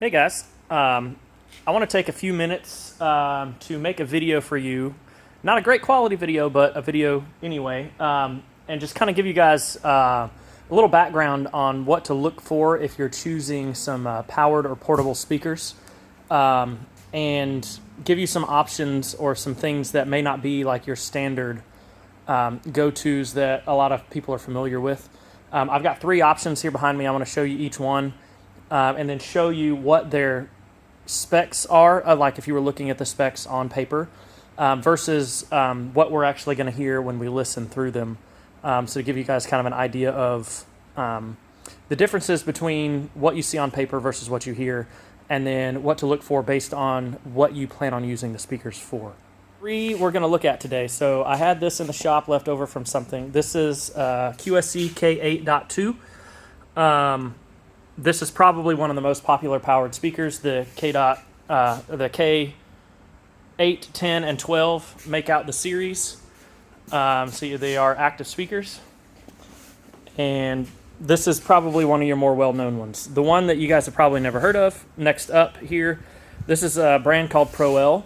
Hey guys, I want to take a few minutes to make a video for you. Not a great quality video, but a video anyway, and just kind of give you guys a little background on what to look for if you're choosing some powered or portable speakers, and give you some options or some things that may not be like your standard go-tos that a lot of people are familiar with. I've got three options here behind me. I want to show you each one. And then show you what their specs are, like if you were looking at the specs on paper, versus what we're actually going to hear when we listen through them. So to give you guys kind of an idea of the differences between what you see on paper versus what you hear, and then what to look for based on what you plan on using the speakers for. Three we're going to look at today. So I had this in the shop left over from something. This is QSC K8.2. This is probably one of the most popular powered speakers. The K8, 10, and 12 make out the series. So they are active speakers. And this is probably one of your more well-known ones. The one that you guys have probably never heard of, next up here, this is a brand called Proel.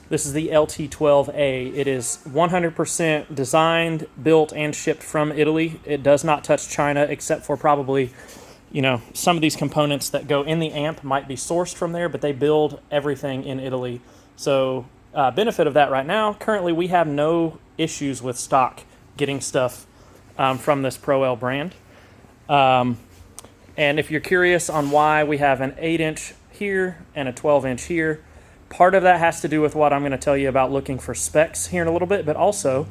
This is the LT12A. It is 100% designed, built, and shipped from Italy. It does not touch China except for probably some of these components that go in the amp might be sourced from there, but they build everything in Italy. So benefit of that right now, currently we have no issues with stock getting stuff from this Proel brand. And if you're curious on why we have an 8-inch here and a 12-inch here, part of that has to do with what I'm going to tell you about looking for specs here in a little bit, but also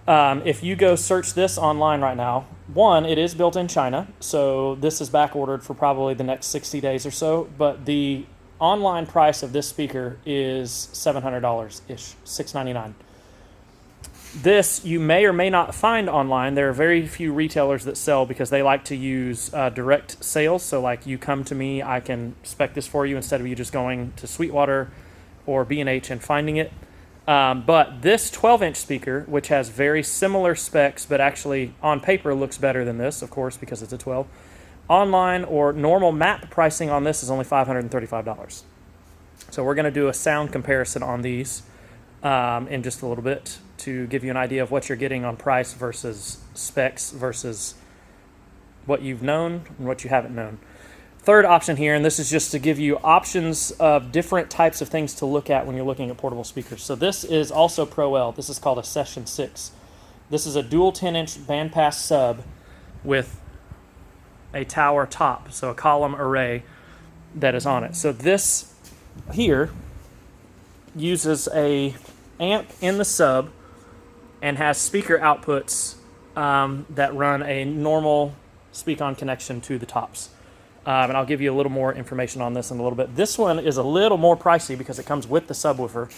if you go search this online right now, one, it is built in China, so this is back ordered for probably the next 60 days or so, but the online price of this speaker is $700-ish, $699. This you may or may not find online. There are very few retailers that sell because they like to use direct sales, so like you come to me, I can spec this for you instead of you just going to Sweetwater or B&H and finding it. But this 12-inch speaker, which has very similar specs, but actually on paper looks better than this, of course, because it's a 12, online or normal map pricing on this is only $535. So we're going to do a sound comparison on these in just a little bit to give you an idea of what you're getting on price versus specs versus what you've known and what you haven't known. Third option here, and this is just to give you options of different types of things to look at when you're looking at portable speakers. So this is also Proel. This is called a Session 6. This is a dual 10-inch bandpass sub with a tower top, so a column array that is on it. So this here uses a amp in the sub and has speaker outputs that run a normal speak-on connection to the tops. And I'll give you a little more information on this in a little bit. This one is a little more pricey because it comes with the subwoofer.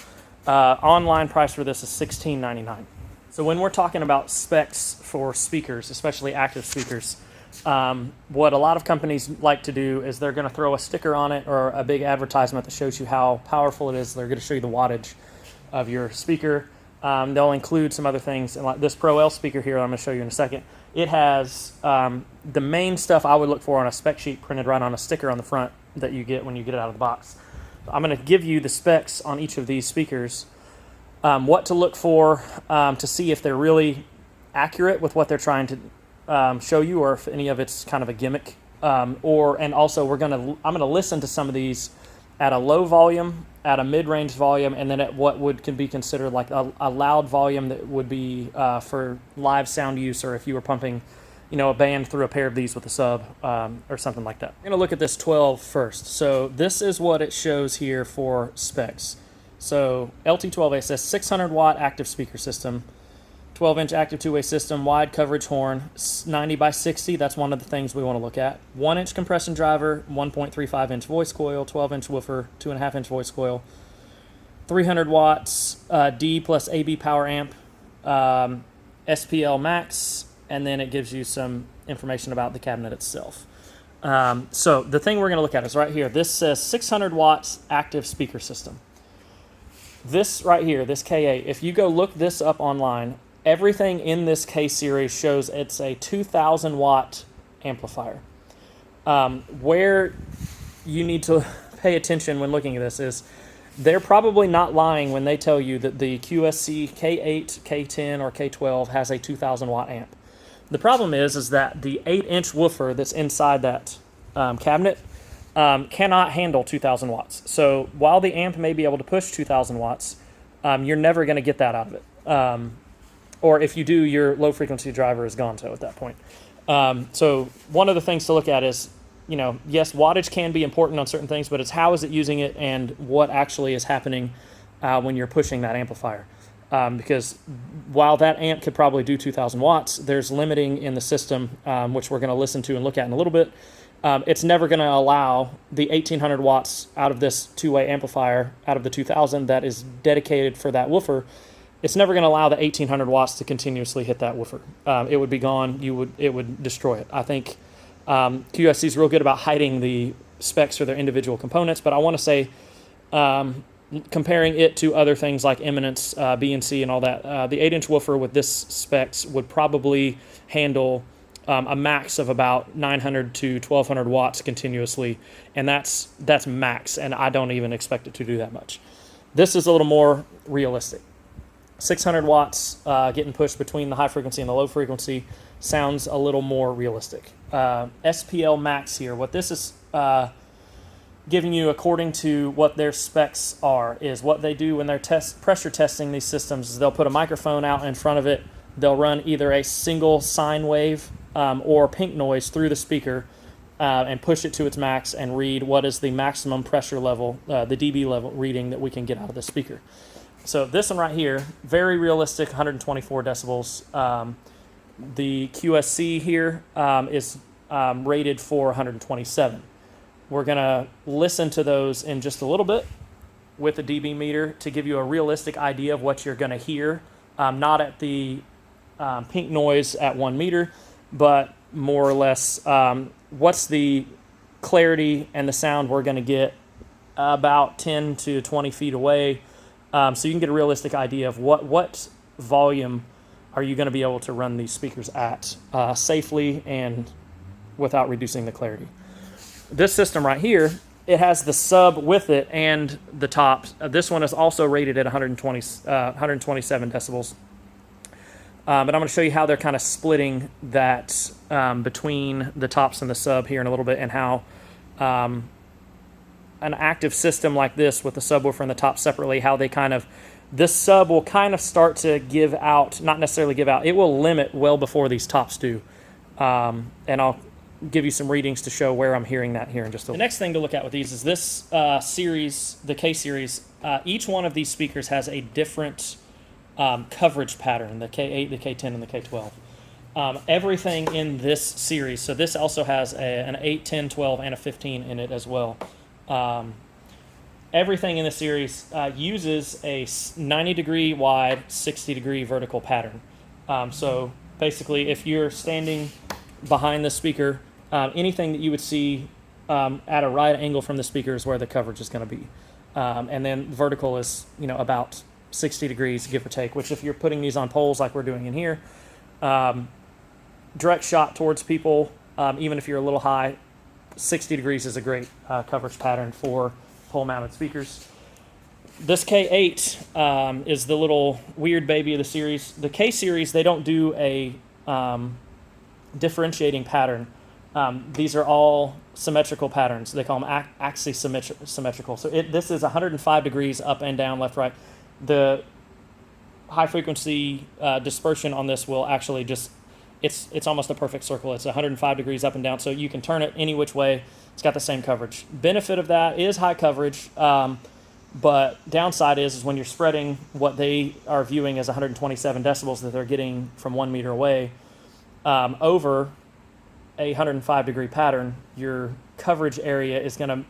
Online price for this is $16.99. So when we're talking about specs for speakers, especially active speakers, what a lot of companies like to do is they're going to throw a sticker on it or a big advertisement that shows you how powerful it is. They're going to show you the wattage of your speaker. They'll include some other things. And like this Proel speaker here, I'm going to show you in a second. It has the main stuff I would look for on a spec sheet printed right on a sticker on the front that you get when you get it out of the box. So I'm going to give you the specs on each of these speakers, what to look for to see if they're really accurate with what they're trying to show you, or if any of it's kind of a gimmick. And also I'm going to listen to some of these at a low volume, at a mid-range volume, and then at what can be considered like a loud volume that would be for live sound use, or if you were pumping, a band through a pair of these with a sub or something like that. We're going to look at this 12 first. So this is what it shows here for specs. So LT12A says 600 watt active speaker system, 12-inch active two-way system, wide coverage horn, 90 by 60. That's one of the things we want to look at. 1-inch compression driver, 1.35-inch voice coil, 12-inch woofer, 2.5-inch voice coil, 300 watts D plus AB power amp, SPL max, and then it gives you some information about the cabinet itself. So the thing we're going to look at is right here. This says 600 watts active speaker system. This right here, this K8, if you go look this up online, everything in this K series shows it's a 2,000 watt amplifier. Where you need to pay attention when looking at this is they're probably not lying when they tell you that the QSC K8, K10, or K12 has a 2,000 watt amp. The problem is that the 8-inch woofer that's inside that cabinet cannot handle 2,000 watts. So while the amp may be able to push 2,000 watts, you're never going to get that out of it. Or if you do, your low frequency driver is gone at that point. So one of the things to look at is, yes, wattage can be important on certain things, but it's how is it using it and what actually is happening when you're pushing that amplifier. Because while that amp could probably do 2,000 watts, there's limiting in the system, which we're going to listen to and look at in a little bit. It's never going to allow the 1,800 watts out of this two-way amplifier, out of the 2,000 that is dedicated for that woofer. It's never going to allow the 1,800 watts to continuously hit that woofer. It would be gone. It would destroy it. I think QSC is real good about hiding the specs for their individual components, but I want to say, comparing it to other things like Eminence, BNC, and all that, the 8-inch woofer with this specs would probably handle a max of about 900 to 1,200 watts continuously, and that's max, and I don't even expect it to do that much. This is a little more realistic. 600 watts getting pushed between the high frequency and the low frequency sounds a little more realistic. SPL max here, what this is giving you according to what their specs are, is what they do when they're pressure testing these systems is they'll put a microphone out in front of it, they'll run either a single sine wave or pink noise through the speaker and push it to its max and read what is the maximum pressure level, the dB level reading that we can get out of the speaker. So this one right here, very realistic, 124 decibels. The QSC here is rated for 127. We're going to listen to those in just a little bit with the dB meter to give you a realistic idea of what you're going to hear, not at the pink noise at 1 meter, but more or less what's the clarity and the sound we're going to get about 10 to 20 feet away. So you can get a realistic idea of what volume are you going to be able to run these speakers at safely and without reducing the clarity. This system right here, it has the sub with it and the top. This one is also rated at 127 decibels. But I'm going to show you how they're kind of splitting that between the tops and the sub here in a little bit, and how an active system like this with the subwoofer and the top separately, how they this sub will kind of start to give out, not necessarily give out, it will limit well before these tops do. And I'll give you some readings to show where I'm hearing that here in just a little. The next thing to look at with these is this series, the K series. Each one of these speakers has a different coverage pattern, the K8, the K10, and the K12. Everything in this series, so this also has an 8, 10, 12, and a 15 in it as well. Everything in the series uses a 90-degree wide, 60-degree vertical pattern. So basically, if you're standing behind the speaker, anything that you would see at a right angle from the speaker is where the coverage is going to be. And then vertical is, about 60 degrees, give or take, which if you're putting these on poles like we're doing in here, direct shot towards people, even if you're a little high, 60 degrees is a great coverage pattern for pole-mounted speakers. This K8 is the little weird baby of the series. The K series, they don't do a differentiating pattern. These are all symmetrical patterns. They call them axis symmetrical. So this is 105 degrees up and down, left, right. The high-frequency dispersion on this will actually just, it's almost a perfect circle. It's 105 degrees up and down, so you can turn it any which way. It's got the same coverage. Benefit of that is high coverage, but downside is when you're spreading what they are viewing as 127 decibels that they're getting from 1 meter away over a 105 degree pattern, your coverage area is going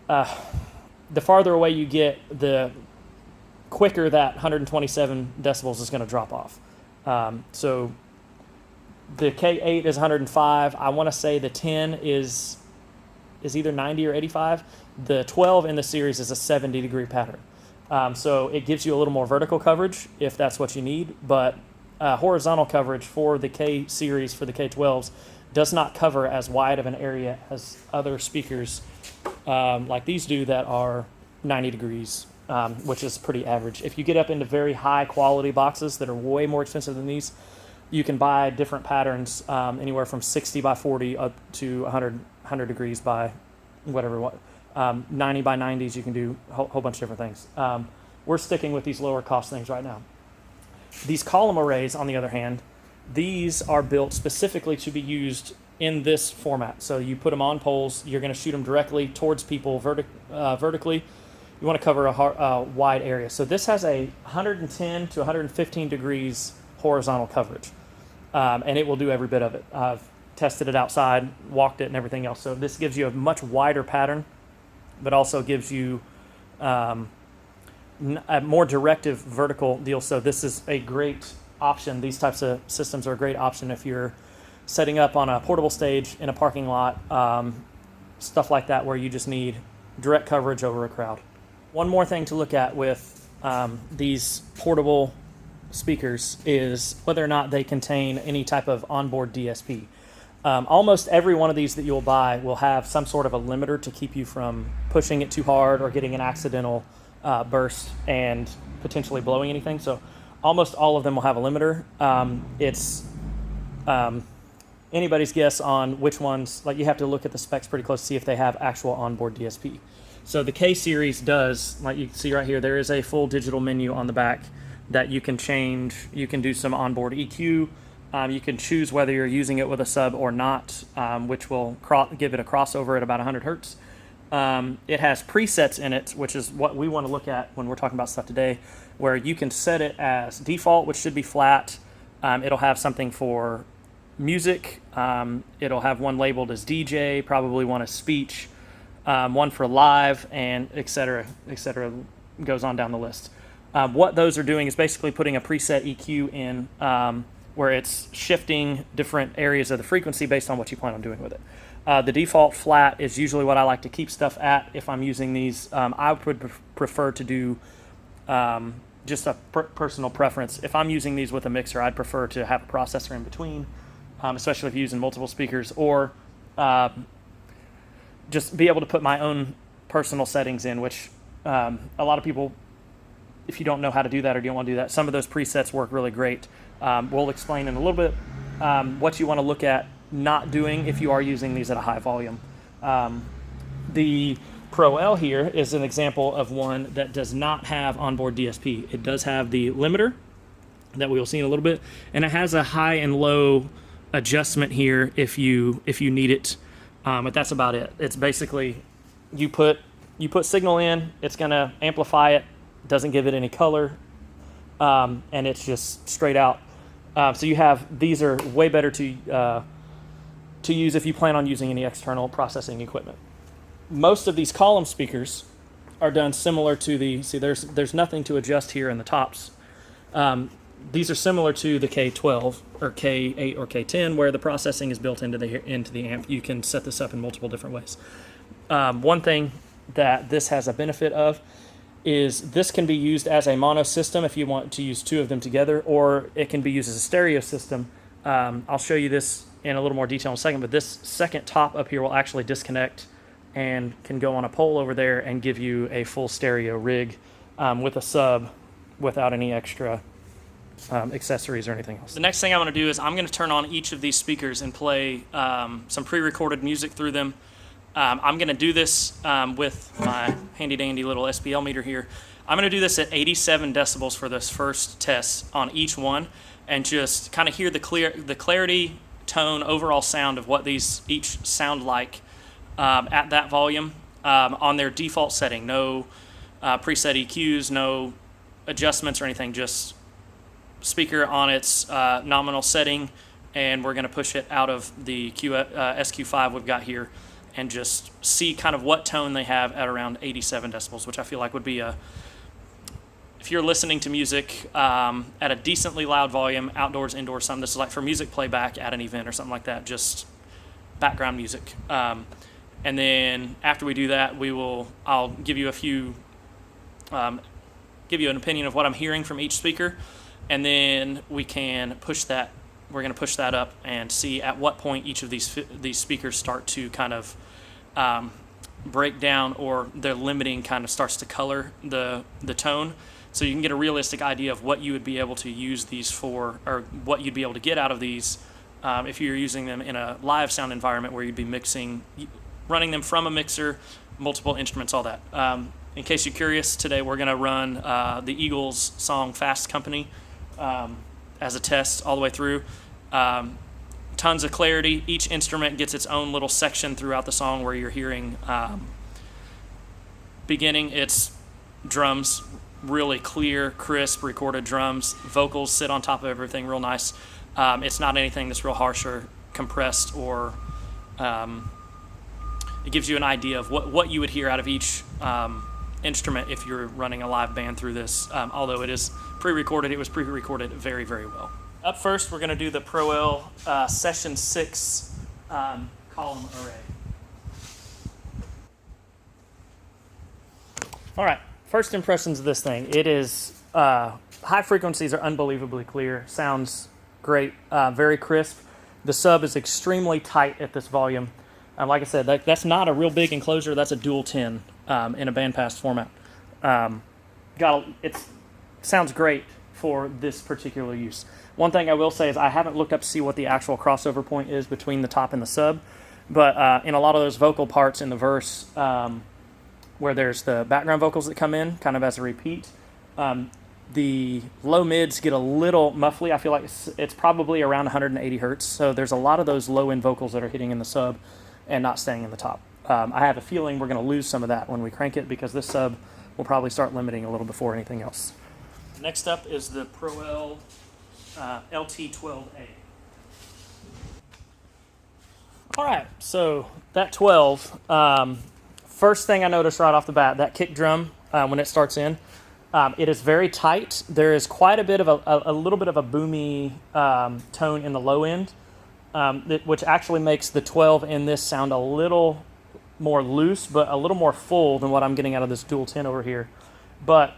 to, the farther away you get, the quicker that 127 decibels is going to drop off. So the K8 is 105. I want to say the 10 is either 90 or 85. The 12 in the series is a 70 degree pattern. So it gives you a little more vertical coverage if that's what you need, but horizontal coverage for the K series, for the K12s, does not cover as wide of an area as other speakers like these do that are 90 degrees, which is pretty average. If you get up into very high quality boxes that are way more expensive than these, you can buy different patterns, anywhere from 60 by 40 up to 100 degrees by whatever. 90 by 90s, you can do a whole bunch of different things. We're sticking with these lower cost things right now. These column arrays, on the other hand, these are built specifically to be used in this format. So you put them on poles, you're going to shoot them directly towards people vertically. You want to cover a wide area. So this has a 110 to 115 degrees horizontal coverage, and it will do every bit of it. I've tested it outside, walked it, and everything else. So this gives you a much wider pattern, but also gives you a more directive vertical deal. So this is a great option. These types of systems are a great option if you're setting up on a portable stage in a parking lot, stuff like that, where you just need direct coverage over a crowd. One more thing to look at with these portable speakers is whether or not they contain any type of onboard DSP. Almost every one of these that you'll buy will have some sort of a limiter to keep you from pushing it too hard or getting an accidental burst and potentially blowing anything. So almost all of them will have a limiter. It's anybody's guess on which ones. Like, you have to look at the specs pretty close to see if they have actual onboard DSP. So the K series does, like you can see right here, there is a full digital menu on the back that you can change. You can do some onboard EQ. You can choose whether you're using it with a sub or not, which will give it a crossover at about 100 hertz. It has presets in it, which is what we want to look at when we're talking about stuff today, where you can set it as default, which should be flat. It'll have something for music. It'll have one labeled as DJ, probably one as speech, one for live, and et cetera, goes on down the list. What those are doing is basically putting a preset EQ in, where it's shifting different areas of the frequency based on what you plan on doing with it. The default flat is usually what I like to keep stuff at if I'm using these. I would prefer to do just a personal preference. If I'm using these with a mixer, I'd prefer to have a processor in between, especially if you're using multiple speakers, or just be able to put my own personal settings in, which a lot of people, if you don't know how to do that or don't want to do that, some of those presets work really great. We'll explain in a little bit what you want to look at not doing if you are using these at a high volume. The Proel here is an example of one that does not have onboard DSP. It does have the limiter that we will see in a little bit, and it has a high and low adjustment here if you need it, but that's about it. It's basically you put signal in, it's going to amplify it, doesn't give it any color, and it's just straight out. So you have, these are way better to use if you plan on using any external processing equipment. Most of these column speakers are done similar to there's nothing to adjust here in the tops. These are similar to the K12 or K8 or K10, where the processing is built into the amp. You can set this up in multiple different ways. One thing that this has a benefit of is this can be used as a mono system if you want to use two of them together, or it can be used as a stereo system. I'll show you this in a little more detail in a second, but this second top up here will actually disconnect and can go on a pole over there and give you a full stereo rig with a sub without any extra accessories or anything else. The next thing I want to do is I'm going to turn on each of these speakers and play some pre-recorded music through them. I'm going to do this with my handy-dandy little SPL meter here. I'm going to do this at 87 decibels for this first test on each one, and just kind of hear the clarity, tone, overall sound of what these each sound like at that volume on their default setting. No preset EQs, no adjustments or anything, just speaker on its nominal setting, and we're going to push it out of the SQ5 we've got here and just see kind of what tone they have at around 87 decibels, which I feel like would be if you're listening to music at a decently loud volume, outdoors, indoors, something. This is like for music playback at an event or something like that, just background music. And then after we do that, I'll give you give you an opinion of what I'm hearing from each speaker, and then we can push that we're going to push that up and see at what point each of these speakers start to kind of break down, or their limiting kind of starts to color the tone, so you can get a realistic idea of what you would be able to use these for, or what you'd be able to get out of these if you're using them in a live sound environment where you'd be running them from a mixer, multiple instruments, all that. In case you're curious, today we're going to run the Eagles song Fast Company as a test all the way through. Tons of clarity. Each instrument gets its own little section throughout the song where you're hearing beginning, it's drums, really clear, crisp, recorded drums. Vocals sit on top of everything real nice. It's not anything that's real harsh or compressed, or it gives you an idea of what you would hear out of each instrument if you're running a live band through this. Although it is pre-recorded, it was pre-recorded very, very well. Up first, we're going to do the Proel Session 6 column array. All right, first impressions of this thing. It is, high frequencies are unbelievably clear, sounds great, very crisp. The sub is extremely tight at this volume. Like I said, that's not a real big enclosure, that's a dual 10 in a bandpass format. It sounds great for this particular use. One thing I will say is I haven't looked up to see what the actual crossover point is between the top and the sub, but in a lot of those vocal parts in the verse, where there's the background vocals that come in kind of as a repeat, the low mids get a little muffly. I feel like it's probably around 180 hertz, so there's a lot of those low end vocals that are hitting in the sub and not staying in the top. I have a feeling we're going to lose some of that when we crank it, because this sub will probably start limiting a little before anything else. Next up is the Proel LT12A. All right, so that 12, first thing I noticed right off the bat, that kick drum, when it starts in, it is very tight. There is quite a bit of a little bit of a boomy tone in the low end, which actually makes the 12 in this sound a little more loose, but a little more full than what I'm getting out of this dual 10 over here. But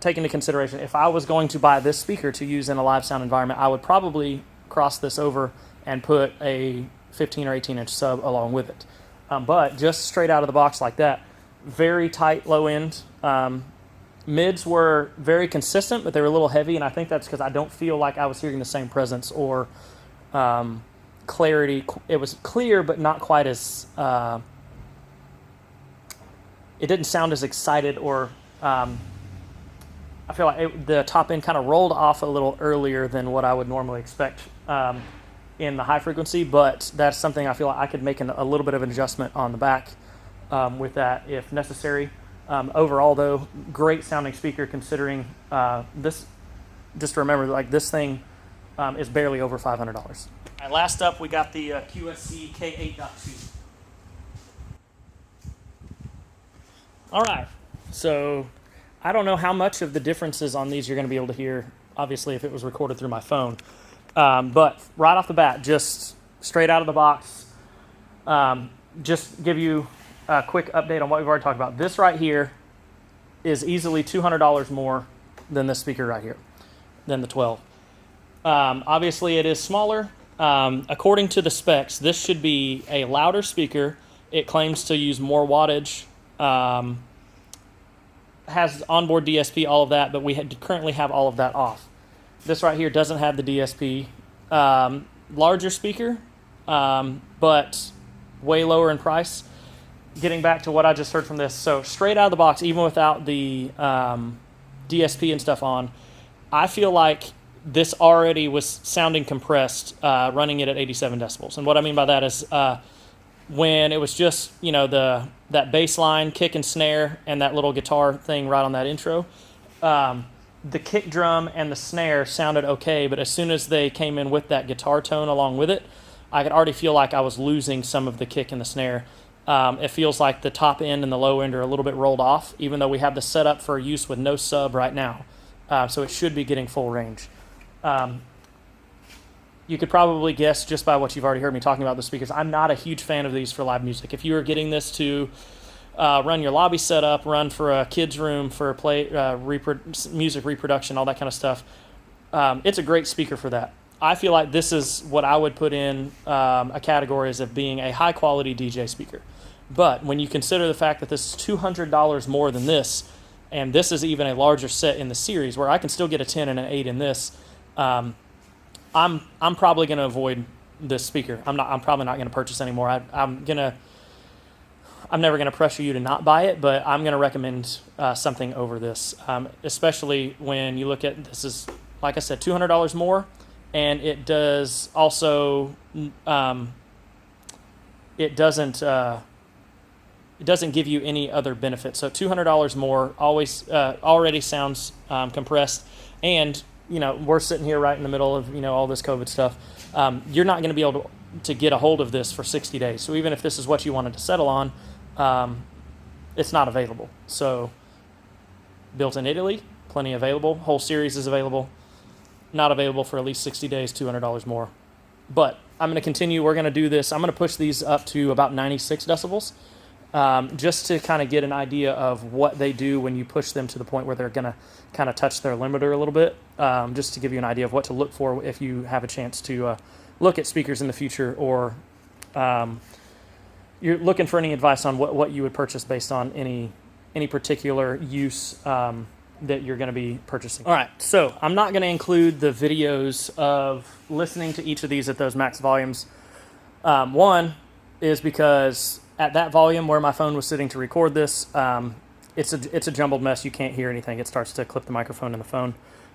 take into consideration, if I was going to buy this speaker to use in a live sound environment, I would probably cross this over and put a 15 or 18 inch sub along with it. But just straight out of the box like that, very tight low end. Mids were very consistent, but they were a little heavy, and I think that's because I don't feel like I was hearing the same presence or clarity. It was clear, but not quite as, it didn't sound as excited, or I feel like the top end kind of rolled off a little earlier than what I would normally expect in the high frequency, but that's something I feel like I could make a little bit of an adjustment on the back with that if necessary. Overall, though, great sounding speaker considering this. Just remember, like, this thing is barely over $500. All right, last up, we got the QSC K8.2. All right, so I don't know how much of the differences on these you're going to be able to hear, obviously, if it was recorded through my phone. But right off the bat, just straight out of the box, just give you a quick update on what we've already talked about. This right here is easily $200 more than this speaker right here, than the 12. Obviously, it is smaller. According to the specs, this should be a louder speaker. It claims to use more wattage, has onboard DSP, all of that, but we currently have all of that off. This right here doesn't have the DSP. Larger speaker, but way lower in price. Getting back to what I just heard from this, so straight out of the box, even without the DSP and stuff on, I feel like this already was sounding compressed, running it at 87 decibels. And what I mean by that is when it was just, that bass line, kick and snare, and that little guitar thing right on that intro, the kick drum and the snare sounded okay, but as soon as they came in with that guitar tone along with it, I could already feel like I was losing some of the kick and the snare. It feels like the top end and the low end are a little bit rolled off, even though we have the setup for use with no sub right now. So it should be getting full range. You could probably guess just by what you've already heard me talking about the speakers, I'm not a huge fan of these for live music. If you were getting this to run your lobby setup, run for a kid's room, for music reproduction, all that kind of stuff, it's a great speaker for that. I feel like this is what I would put in a category as of being a high quality DJ speaker. But when you consider the fact that this is $200 more than this, and this is even a larger set in the series where I can still get a 10 and an 8 in this, I'm probably going to avoid this speaker. I'm probably not going to purchase anymore. I'm never going to pressure you to not buy it, but I'm going to recommend something over this, especially when you look at this is, like I said, $200 more, and it does also it doesn't give you any other benefits. So $200 more always already sounds compressed, and we're sitting here right in the middle of all this COVID stuff. You're not going to be able to get a hold of this for 60 days. So even if this is what you wanted to settle on, it's not available. So built in Italy, plenty available. Whole series is available. Not available for at least 60 days, $200 more. But I'm going to continue. We're going to do this. I'm going to push these up to about 96 decibels. Just to kind of get an idea of what they do when you push them to the point where they're going to kind of touch their limiter a little bit, just to give you an idea of what to look for if you have a chance to look at speakers in the future, or you're looking for any advice on what you would purchase based on any particular use that you're going to be purchasing. All right, so I'm not going to include the videos of listening to each of these at those max volumes. One is because at that volume where my phone was sitting to record this, it's a jumbled mess. You can't hear anything. It starts to clip the microphone in the phone.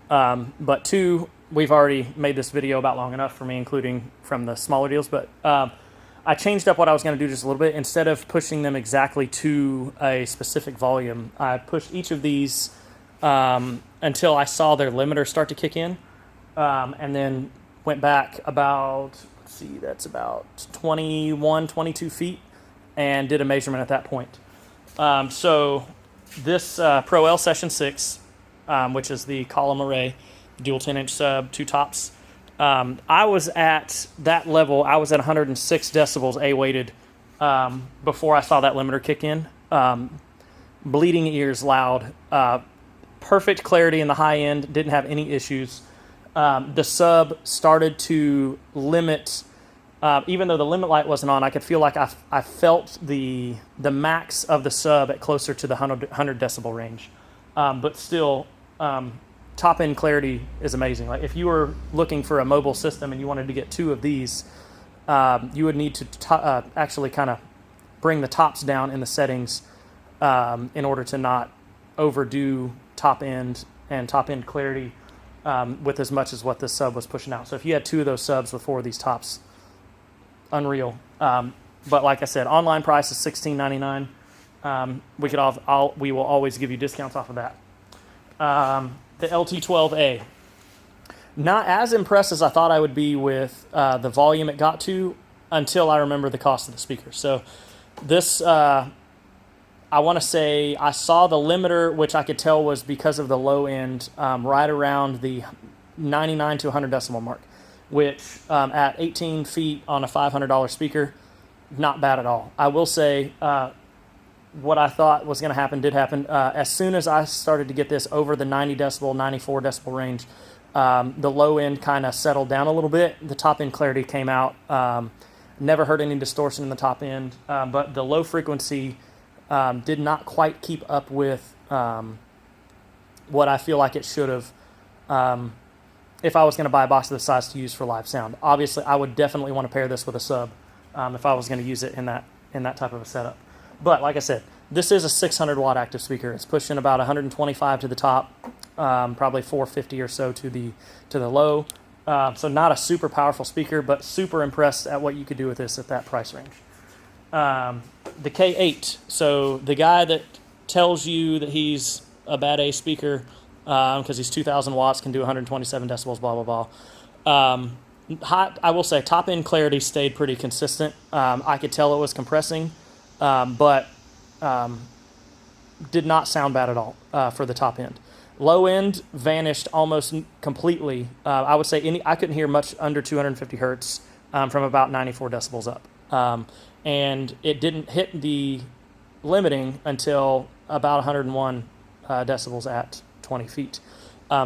But two, we've already made this video about long enough for me, including from the smaller deals. But I changed up what I was going to do just a little bit. Instead of pushing them exactly to a specific volume, I pushed each of these until I saw their limiter start to kick in, and then went back about, that's about 21, 22 feet, and did a measurement at that point. So this Proel Session 6, which is the column array, dual 10-inch sub, two tops, I was at that level. I was at 106 decibels A-weighted before I saw that limiter kick in. Bleeding ears loud. Perfect clarity in the high end. Didn't have any issues. The sub started to limit. Even though the limit light wasn't on, I could feel like I felt the max of the sub at closer to the 100 decibel range. But still, top end clarity is amazing. Like if you were looking for a mobile system and you wanted to get two of these, you would need to actually kind of bring the tops down in the settings in order to not overdo top end and top end clarity with as much as what this sub was pushing out. So if you had two of those subs with four of these tops, unreal. But like I said, online price is $16.99. We will always give you discounts off of that. The LT12A. Not as impressed as I thought I would be with the volume it got to until I remember the cost of the speaker. So this, I want to say I saw the limiter, which I could tell was because of the low end, right around the 99 to 100 decibel mark, which at 18 feet on a $500 speaker, not bad at all. I will say what I thought was going to happen did happen. As soon as I started to get this over the 90 decibel, 94 decibel range, the low end kind of settled down a little bit. The top end clarity came out. Never heard any distortion in the top end, but the low frequency did not quite keep up with what I feel like it should have if I was going to buy a box of this size to use for live sound. Obviously, I would definitely want to pair this with a sub if I was going to use it in that type of a setup. But like I said, this is a 600 watt active speaker. It's pushing about 125 to the top, probably 450 or so to the low. So not a super powerful speaker, but super impressed at what you could do with this at that price range. The K8. So the guy that tells you that he's a bad A speaker because he's 2,000 watts, can do 127 decibels, blah, blah, blah. I will say top end clarity stayed pretty consistent. I could tell it was compressing, but did not sound bad at all for the top end. Low end vanished almost completely. I would say I couldn't hear much under 250 hertz from about 94 decibels up. And it didn't hit the limiting until about 101 decibels at 20 feet.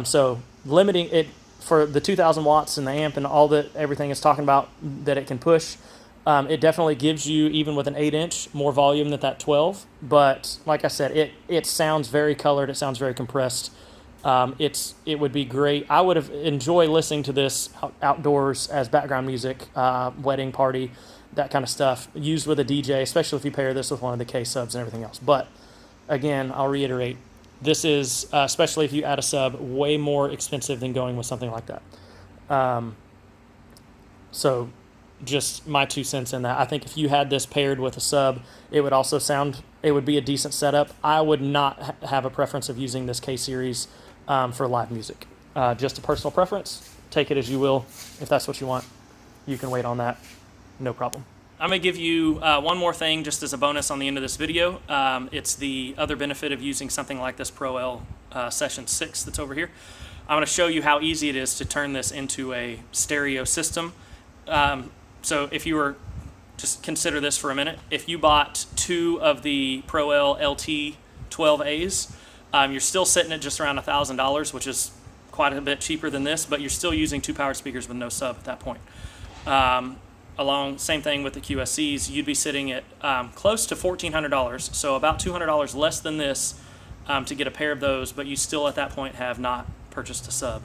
So limiting it, for the 2,000 watts and the amp and all that everything is talking about that it can push, it definitely gives you, even with an 8-inch, more volume than that 12. But like I said, it sounds very colored. It sounds very compressed. It would be great. I would have enjoyed listening to this outdoors as background music, wedding party, that kind of stuff, used with a DJ, especially if you pair this with one of the K subs and everything else. But again, I'll reiterate, this is, especially if you add a sub, way more expensive than going with something like that. So just my 2 cents in that. I think if you had this paired with a sub, it would also sound, it would be a decent setup. I would not have a preference of using this K series for live music. Just a personal preference. Take it as you will. If that's what you want, you can wait on that. No problem. I'm going to give you one more thing just as a bonus on the end of this video. It's the other benefit of using something like this Proel Session 6 that's over here. I'm going to show you how easy it is to turn this into a stereo system. So if you were, just consider this for a minute. If you bought 2 of the Proel LT12As, you're still sitting at just around $1,000, which is quite a bit cheaper than this, but you're still using 2 powered speakers with no sub at that point. Same thing with the QSCs, you'd be sitting at close to $1,400, so about $200 less than this to get a pair of those, but you still at that point have not purchased a sub.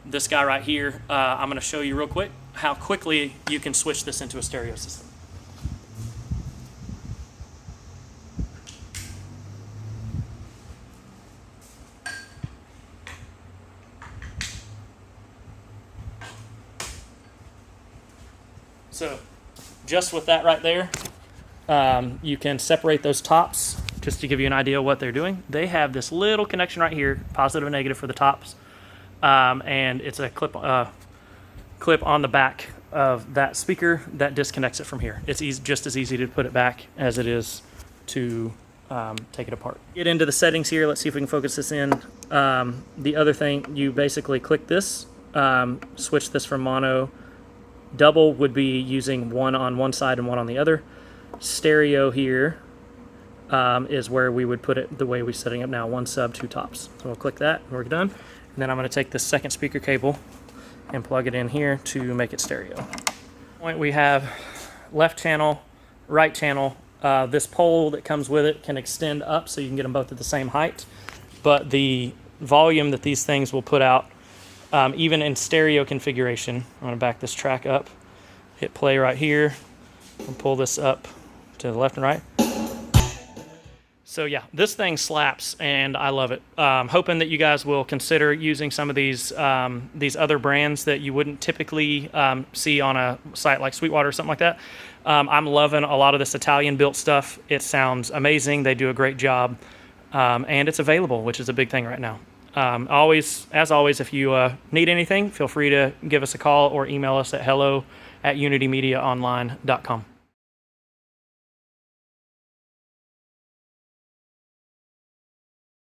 This guy right here, I'm going to show you real quick how quickly you can switch this into a stereo system. So just with that right there, you can separate those tops just to give you an idea of what they're doing. They have this little connection right here, positive and negative for the tops, and it's a clip on the back of that speaker that disconnects it from here. It's just as easy to put it back as it is to take it apart. Get into the settings here. Let's see if we can focus this in. The other thing, you basically click this, switch this from mono. Double would be using one on one side and one on the other. Stereo here is where we would put it the way we're setting up now, 1 sub, 2 tops. So we'll click that, and we're done. And then I'm going to take this second speaker cable and plug it in here to make it stereo. We have left channel, right channel. This pole that comes with it can extend up so you can get them both at the same height. But the volume that these things will put out, even in stereo configuration, I'm going to back this track up, hit play right here, and pull this up to the left and right. So yeah, this thing slaps, and I love it. Hoping that you guys will consider using some of these other brands that you wouldn't typically see on a site like Sweetwater or something like that. I'm loving a lot of this Italian-built stuff. It sounds amazing. They do a great job, and it's available, which is a big thing right now. As always, if you need anything, feel free to give us a call or email us at hello@unitymediaonline.com.